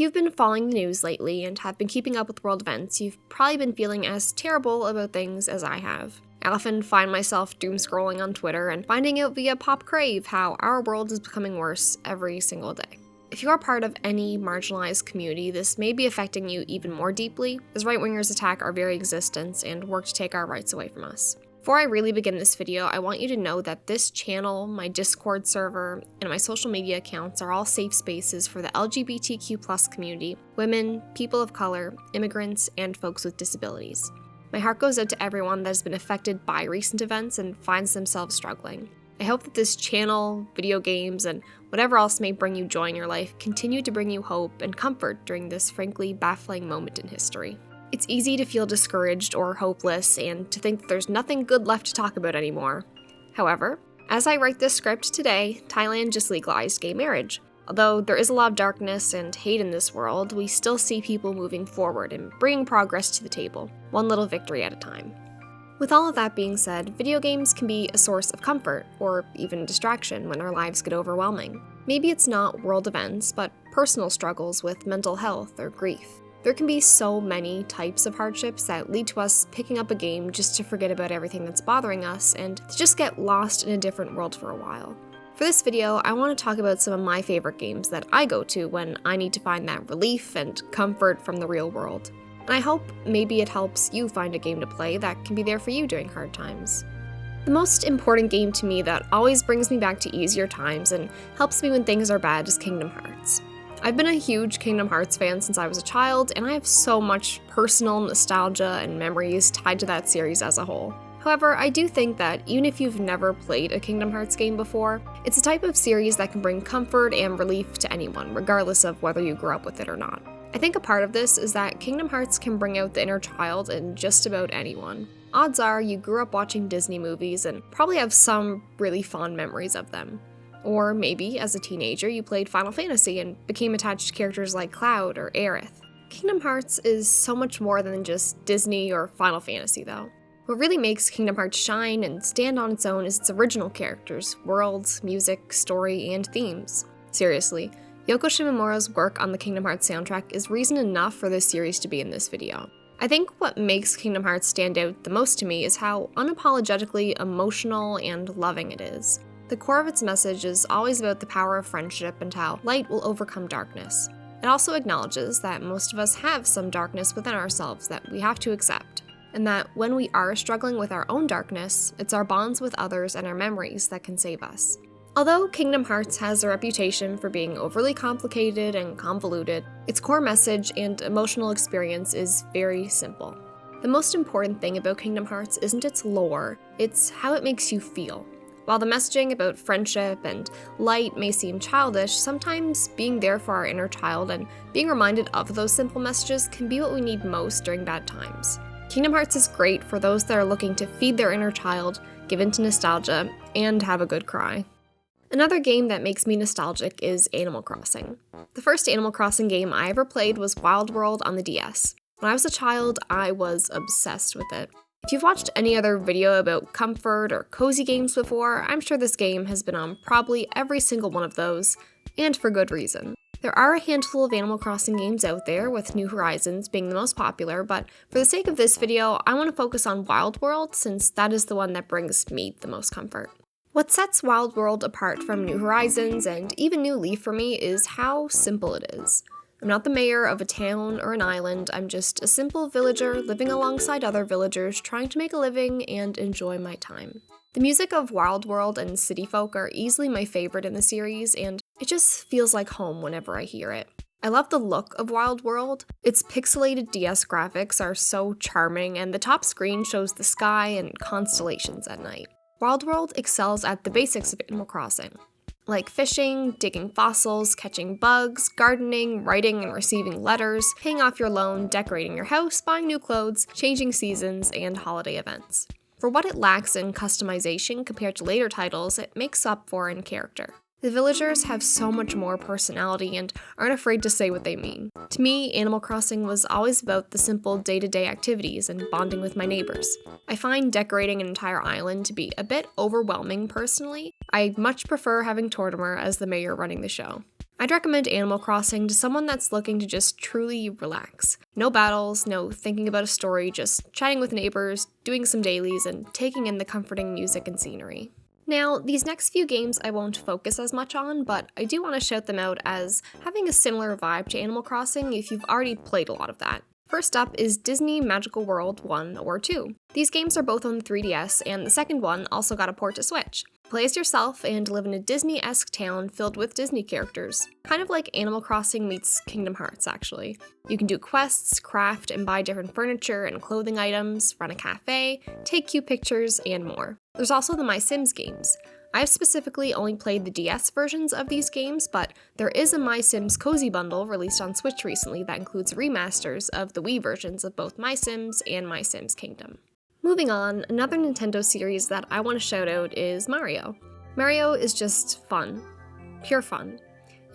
If you've been following the news lately and have been keeping up with world events, you've probably been feeling as terrible about things as I have. I often find myself doom scrolling on Twitter and finding out via Pop Crave how our world is becoming worse every single day. If you are part of any marginalized community, this may be affecting you even more deeply, as right-wingers attack our very existence and work to take our rights away from us. Before I really begin this video, I want you to know that this channel, my Discord server, and my social media accounts are all safe spaces for the LGBTQ+ community, women, people of color, immigrants, and folks with disabilities. My heart goes out to everyone that has been affected by recent events and finds themselves struggling. I hope that this channel, video games, and whatever else may bring you joy in your life continue to bring you hope and comfort during this frankly baffling moment in history. It's easy to feel discouraged or hopeless and to think that there's nothing good left to talk about anymore. However, as I write this script today, Thailand just legalized gay marriage. Although there is a lot of darkness and hate in this world, we still see people moving forward and bringing progress to the table, one little victory at a time. With all of that being said, video games can be a source of comfort, or even distraction when our lives get overwhelming. Maybe it's not world events, but personal struggles with mental health or grief. There can be so many types of hardships that lead to us picking up a game just to forget about everything that's bothering us and to just get lost in a different world for a while. For this video, I want to talk about some of my favorite games that I go to when I need to find that relief and comfort from the real world. And I hope maybe it helps you find a game to play that can be there for you during hard times. The most important game to me that always brings me back to easier times and helps me when things are bad is Kingdom Hearts. I've been a huge Kingdom Hearts fan since I was a child, and I have so much personal nostalgia and memories tied to that series as a whole. However, I do think that even if you've never played a Kingdom Hearts game before, it's a type of series that can bring comfort and relief to anyone, regardless of whether you grew up with it or not. I think a part of this is that Kingdom Hearts can bring out the inner child in just about anyone. Odds are you grew up watching Disney movies and probably have some really fond memories of them. Or maybe, as a teenager, you played Final Fantasy and became attached to characters like Cloud or Aerith. Kingdom Hearts is so much more than just Disney or Final Fantasy, though. What really makes Kingdom Hearts shine and stand on its own is its original characters, worlds, music, story, and themes. Seriously, Yoko Shimomura's work on the Kingdom Hearts soundtrack is reason enough for this series to be in this video. I think what makes Kingdom Hearts stand out the most to me is how unapologetically emotional and loving it is. The core of its message is always about the power of friendship and how light will overcome darkness. It also acknowledges that most of us have some darkness within ourselves that we have to accept, and that when we are struggling with our own darkness, it's our bonds with others and our memories that can save us. Although Kingdom Hearts has a reputation for being overly complicated and convoluted, its core message and emotional experience is very simple. The most important thing about Kingdom Hearts isn't its lore, it's how it makes you feel. While the messaging about friendship and light may seem childish, sometimes being there for our inner child and being reminded of those simple messages can be what we need most during bad times. Kingdom Hearts is great for those that are looking to feed their inner child, give into nostalgia, and have a good cry. Another game that makes me nostalgic is Animal Crossing. The first Animal Crossing game I ever played was Wild World on the DS. When I was a child, I was obsessed with it. If you've watched any other video about comfort or cozy games before, I'm sure this game has been on probably every single one of those, and for good reason. There are a handful of Animal Crossing games out there, with New Horizons being the most popular, but for the sake of this video, I want to focus on Wild World since that is the one that brings me the most comfort. What sets Wild World apart from New Horizons and even New Leaf for me is how simple it is. I'm not the mayor of a town or an island, I'm just a simple villager living alongside other villagers trying to make a living and enjoy my time. The music of Wild World and City Folk are easily my favorite in the series, and it just feels like home whenever I hear it. I love the look of Wild World. Its pixelated DS graphics are so charming, and the top screen shows the sky and constellations at night. Wild World excels at the basics of Animal Crossing, like fishing, digging fossils, catching bugs, gardening, writing and receiving letters, paying off your loan, decorating your house, buying new clothes, changing seasons, and holiday events. For what it lacks in customization compared to later titles, it makes up for in character. The villagers have so much more personality and aren't afraid to say what they mean. To me, Animal Crossing was always about the simple day-to-day activities and bonding with my neighbors. I find decorating an entire island to be a bit overwhelming personally. I much prefer having Tortimer as the mayor running the show. I'd recommend Animal Crossing to someone that's looking to just truly relax. No battles, no thinking about a story, just chatting with neighbors, doing some dailies, and taking in the comforting music and scenery. Now, these next few games I won't focus as much on, but I do want to shout them out as having a similar vibe to Animal Crossing if you've already played a lot of that. First up is Disney Magical World 1 or 2. These games are both on the 3DS, and the second one also got a port to Switch. Play as yourself and live in a Disney-esque town filled with Disney characters. Kind of like Animal Crossing meets Kingdom Hearts, actually. You can do quests, craft and buy different furniture and clothing items, run a cafe, take cute pictures, and more. There's also the My Sims games. I've specifically only played the DS versions of these games, but there is a My Sims Cozy Bundle released on Switch recently that includes remasters of the Wii versions of both My Sims and My Sims Kingdom. Moving on, another Nintendo series that I want to shout out is Mario. Mario is just fun. Pure fun.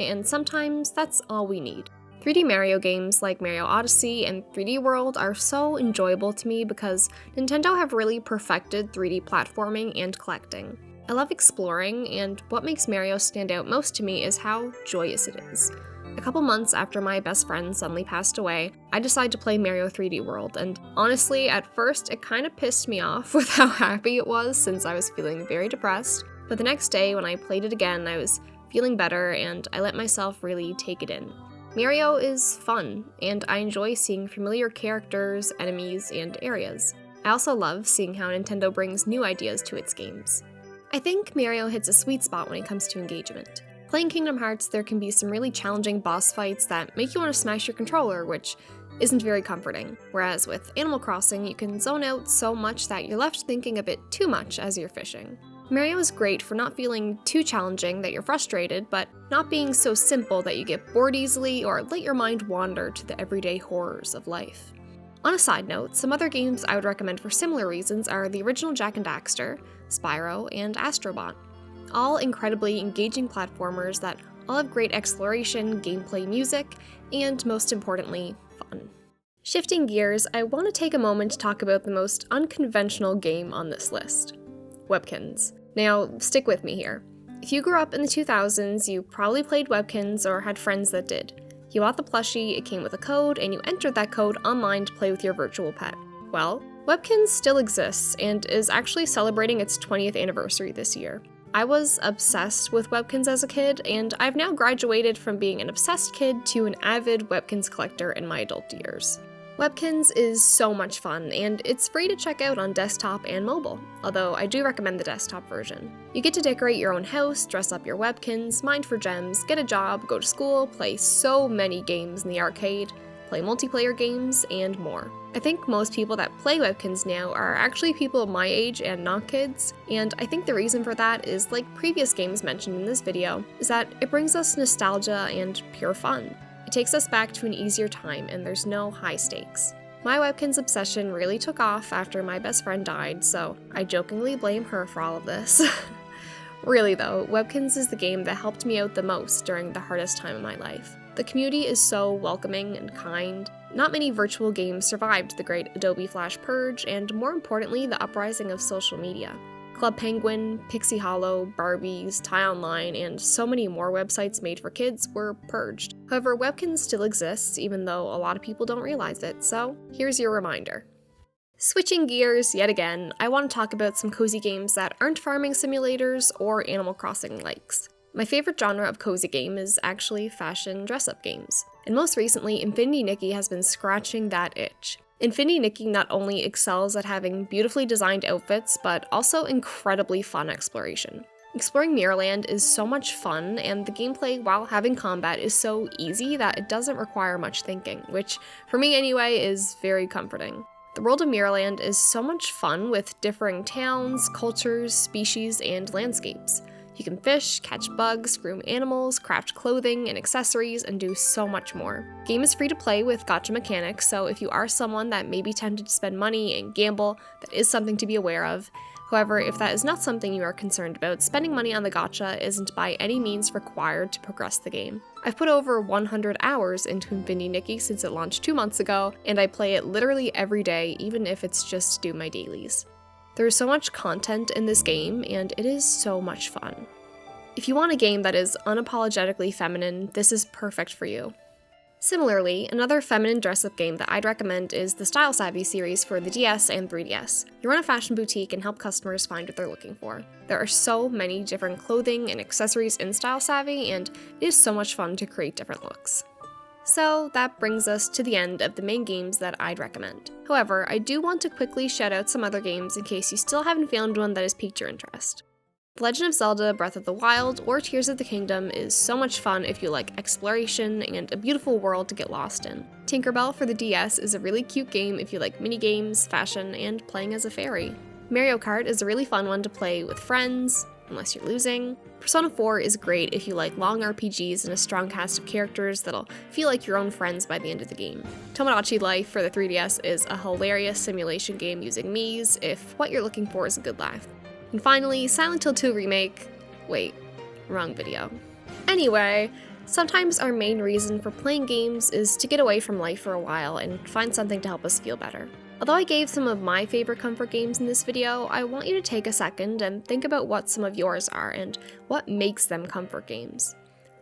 And sometimes that's all we need. 3D Mario games like Mario Odyssey and 3D World are so enjoyable to me because Nintendo have really perfected 3D platforming and collecting. I love exploring, and what makes Mario stand out most to me is how joyous it is. A couple months after my best friend suddenly passed away, I decided to play Mario 3D World, and honestly, at first it kind of pissed me off with how happy it was since I was feeling very depressed, but the next day when I played it again, I was feeling better and I let myself really take it in. Mario is fun, and I enjoy seeing familiar characters, enemies, and areas. I also love seeing how Nintendo brings new ideas to its games. I think Mario hits a sweet spot when it comes to engagement. Playing Kingdom Hearts, there can be some really challenging boss fights that make you want to smash your controller, which isn't very comforting. Whereas with Animal Crossing, you can zone out so much that you're left thinking a bit too much as you're fishing. Mario is great for not feeling too challenging that you're frustrated, but not being so simple that you get bored easily or let your mind wander to the everyday horrors of life. On a side note, some other games I would recommend for similar reasons are the original Jak and Daxter, Spyro, and Astrobot. All incredibly engaging platformers that all have great exploration, gameplay, music, and most importantly, fun. Shifting gears, I want to take a moment to talk about the most unconventional game on this list: Webkinz. Now, stick with me here. If you grew up in the 2000s, you probably played Webkinz or had friends that did. You bought the plushie, it came with a code, and you entered that code online to play with your virtual pet. Well, Webkinz still exists and is actually celebrating its 20th anniversary this year. I was obsessed with Webkinz as a kid, and I've now graduated from being an obsessed kid to an avid Webkinz collector in my adult years. Webkinz is so much fun, and it's free to check out on desktop and mobile, although I do recommend the desktop version. You get to decorate your own house, dress up your Webkinz, mine for gems, get a job, go to school, play so many games in the arcade, play multiplayer games, and more. I think most people that play Webkinz now are actually people my age and not kids, and I think the reason for that is, like previous games mentioned in this video, is that it brings us nostalgia and pure fun. It takes us back to an easier time and there's no high stakes. My Webkinz obsession really took off after my best friend died, so I jokingly blame her for all of this. Really though, Webkinz is the game that helped me out the most during the hardest time of my life. The community is so welcoming and kind. Not many virtual games survived the great Adobe Flash purge, and more importantly, the uprising of social media. Club Penguin, Pixie Hollow, Barbies, Tie Online, and so many more websites made for kids were purged. However, Webkinz still exists, even though a lot of people don't realize it, so here's your reminder. Switching gears yet again, I want to talk about some cozy games that aren't farming simulators or Animal Crossing likes. My favorite genre of cozy game is actually fashion dress-up games, and most recently, Infinity Nikki has been scratching that itch. Infinity Nikki not only excels at having beautifully designed outfits, but also incredibly fun exploration. Exploring Mirrorland is so much fun, and the gameplay, while having combat, is so easy that it doesn't require much thinking, which, for me anyway, is very comforting. The world of Mirrorland is so much fun with differing towns, cultures, species, and landscapes. You can fish, catch bugs, groom animals, craft clothing and accessories, and do so much more. The game is free to play with gacha mechanics, so if you are someone that may be tempted to spend money and gamble, that is something to be aware of. However, if that is not something you are concerned about, spending money on the gacha isn't by any means required to progress the game. I've put over 100 hours into Infinity Nikki since it launched 2 months ago, and I play it literally every day, even if it's just to do my dailies. There is so much content in this game, and it is so much fun. If you want a game that is unapologetically feminine, this is perfect for you. Similarly, another feminine dress-up game that I'd recommend is the Style Savvy series for the DS and 3DS. You run a fashion boutique and help customers find what they're looking for. There are so many different clothing and accessories in Style Savvy, and it is so much fun to create different looks. So that brings us to the end of the main games that I'd recommend. However, I do want to quickly shout out some other games in case you still haven't found one that has piqued your interest. The Legend of Zelda Breath of the Wild or Tears of the Kingdom is so much fun if you like exploration and a beautiful world to get lost in. Tinkerbell for the DS is a really cute game if you like minigames, fashion, and playing as a fairy. Mario Kart is a really fun one to play with friends, unless you're losing. Persona 4 is great if you like long RPGs and a strong cast of characters that'll feel like your own friends by the end of the game. Tomodachi Life for the 3DS is a hilarious simulation game using Miis if what you're looking for is a good laugh. And finally, Silent Hill 2 Remake. Wait, wrong video. Anyway, sometimes our main reason for playing games is to get away from life for a while and find something to help us feel better. Although I gave some of my favorite comfort games in this video, I want you to take a second and think about what some of yours are and what makes them comfort games.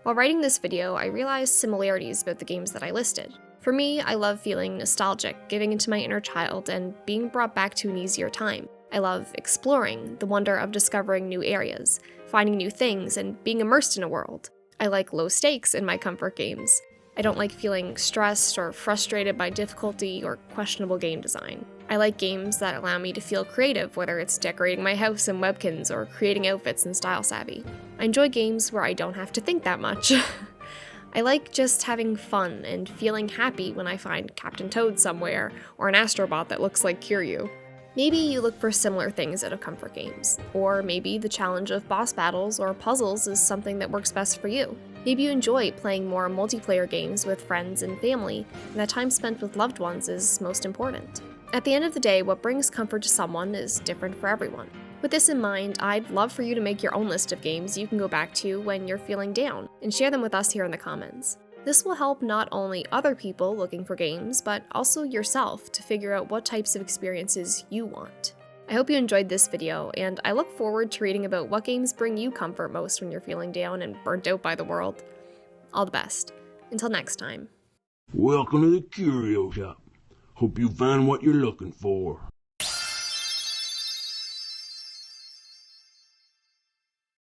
While writing this video, I realized similarities about the games that I listed. For me, I love feeling nostalgic, giving into my inner child, and being brought back to an easier time. I love exploring, the wonder of discovering new areas, finding new things, and being immersed in a world. I like low stakes in my comfort games. I don't like feeling stressed or frustrated by difficulty or questionable game design. I like games that allow me to feel creative, whether it's decorating my house in Webkinz or creating outfits in Style Savvy. I enjoy games where I don't have to think that much. I like just having fun and feeling happy when I find Captain Toad somewhere or an Astrobot that looks like Kiryu. Maybe you look for similar things out of comfort games, or maybe the challenge of boss battles or puzzles is something that works best for you. Maybe you enjoy playing more multiplayer games with friends and family, and that time spent with loved ones is most important. At the end of the day, what brings comfort to someone is different for everyone. With this in mind, I'd love for you to make your own list of games you can go back to when you're feeling down, and share them with us here in the comments. This will help not only other people looking for games, but also yourself to figure out what types of experiences you want. I hope you enjoyed this video, and I look forward to reading about what games bring you comfort most when you're feeling down and burnt out by the world. All the best. Until next time. Welcome to the Curio Shop. Hope you find what you're looking for.